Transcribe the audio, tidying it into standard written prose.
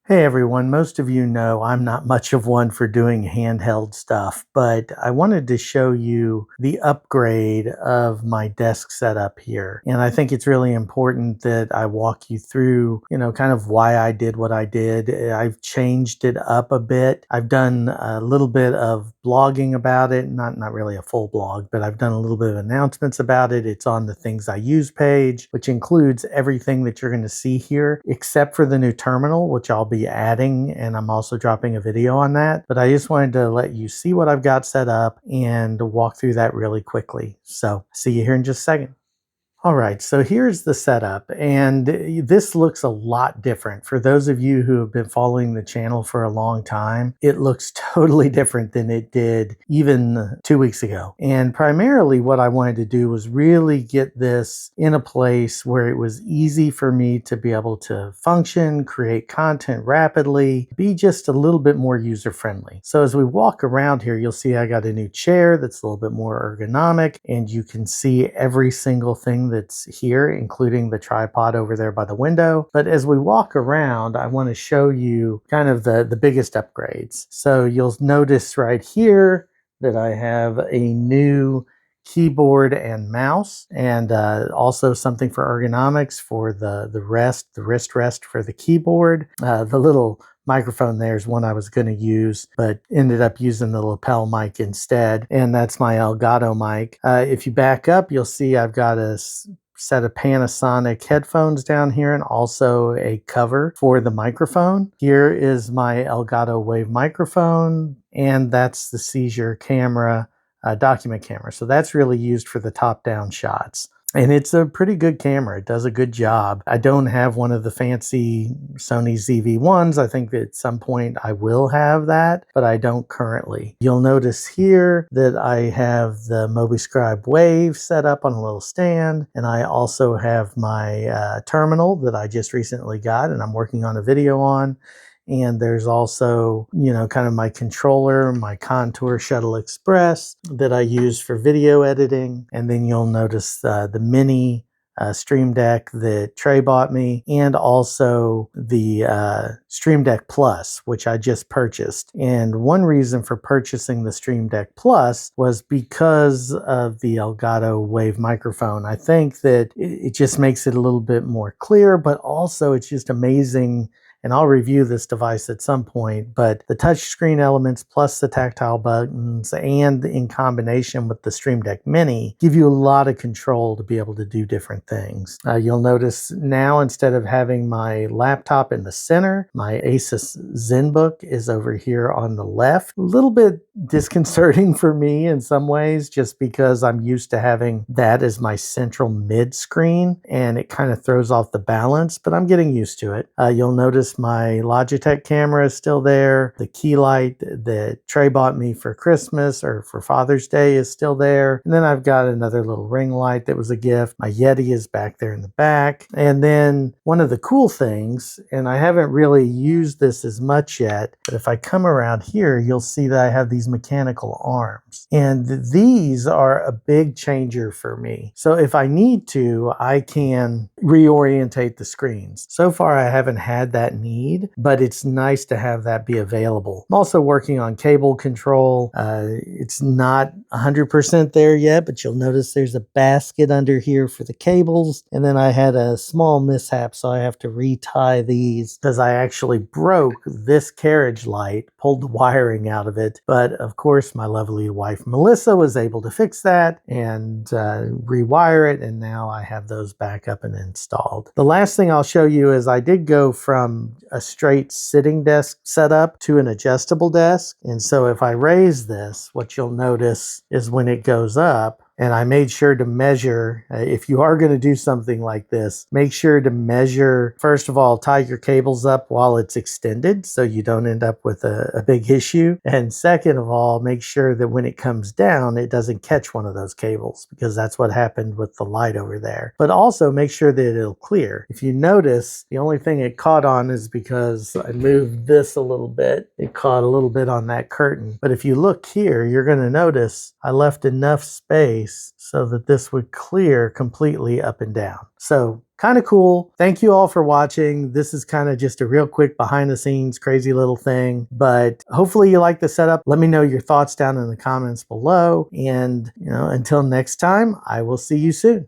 Hey everyone, most of you know I'm not much of one for doing handheld stuff, but I wanted to show you the upgrade of my desk setup here. And I think it's really important that I walk you through, kind of why I did what I did. I've changed it up a bit. I've done a little bit of blogging about it, not really a full blog, but I've done a little bit of announcements about it. It's on the Things I Use page, which includes everything that you're going to see here, except for the new terminal, which I'll be adding, and I'm also dropping a video on that. But I just wanted to let you see what I've got set up and walk through that really quickly. So see you here in just a second. All right, so here's the setup, and this looks a lot different. For those of you who have been following the channel for a long time, it looks totally different than it did even 2 weeks ago. And primarily what I wanted to do was really get this in a place where it was easy for me to be able to function, create content rapidly, be just a little bit more user-friendly. So as we walk around here, you'll see I got a new chair that's a little bit more ergonomic, and you can see every single thing that's here, including the tripod over there by the window. But as we walk around, I want to show you kind of the biggest upgrades. So you'll notice right here that I have a new keyboard and mouse, and also something for ergonomics for the wrist rest for the keyboard. The little microphone there is one I was going to use, but ended up using the lapel mic instead, and that's my Elgato mic. If you back up, you'll see I've got a set of Panasonic headphones down here and also a cover for the microphone. Here is my Elgato Wave microphone, and that's the Seizure camera, document camera. So that's really used for the top-down shots. And it's a pretty good camera. It does a good job. I don't have one of the fancy Sony ZV-1s. I think that at some point I will have that, but I don't currently. You'll notice here that I have the MobiScribe Wave set up on a little stand, and I also have my terminal that I just recently got and I'm working on a video on. And there's also, kind of my controller, my Contour Shuttle Express that I use for video editing. And then you'll notice the mini Stream Deck that Trey bought me, and also the Stream Deck Plus, which I just purchased. And one reason for purchasing the Stream Deck Plus was because of the Elgato Wave microphone. I think that it just makes it a little bit more clear, but also it's just amazing. And I'll review this device at some point, but the touchscreen elements plus the tactile buttons and in combination with the Stream Deck Mini give you a lot of control to be able to do different things. You'll notice now, instead of having my laptop in the center, my Asus ZenBook is over here on the left. A little bit disconcerting for me in some ways, just because I'm used to having that as my central mid screen, and it kind of throws off the balance, but I'm getting used to it. You'll notice my Logitech camera is still there. The key light that Trey bought me for Christmas or for Father's Day is still there. And then I've got another little ring light that was a gift. My Yeti is back there in the back. And then one of the cool things, and I haven't really used this as much yet, but if I come around here, you'll see that I have these mechanical arms. And these are a big changer for me. So if I need to, I can reorientate the screens. So far, I haven't had that need, but it's nice to have that be available. I'm also working on cable control. It's not 100% there yet, but you'll notice there's a basket under here for the cables. And then I had a small mishap, so I have to retie these because I actually broke this carriage light, pulled the wiring out of it. But of course, my lovely wife, Melissa, was able to fix that and rewire it. And now I have those back up and installed. The last thing I'll show you is I did go from a straight sitting desk setup to an adjustable desk. And so if I raise this, what you'll notice is when it goes up, and I made sure to measure, if you are going to do something like this, make sure to measure, first of all, tie your cables up while it's extended so you don't end up with a big issue. And second of all, make sure that when it comes down, it doesn't catch one of those cables, because that's what happened with the light over there. But also make sure that it'll clear. If you notice, the only thing it caught on is because I moved this a little bit. It caught a little bit on that curtain. But if you look here, you're going to notice I left enough space place so that this would clear completely up and down. So kind of cool. Thank you all for watching. This is kind of just a real quick behind the scenes crazy little thing, but hopefully you like the setup. Let me know your thoughts down in the comments below. And until next time, I will see you soon.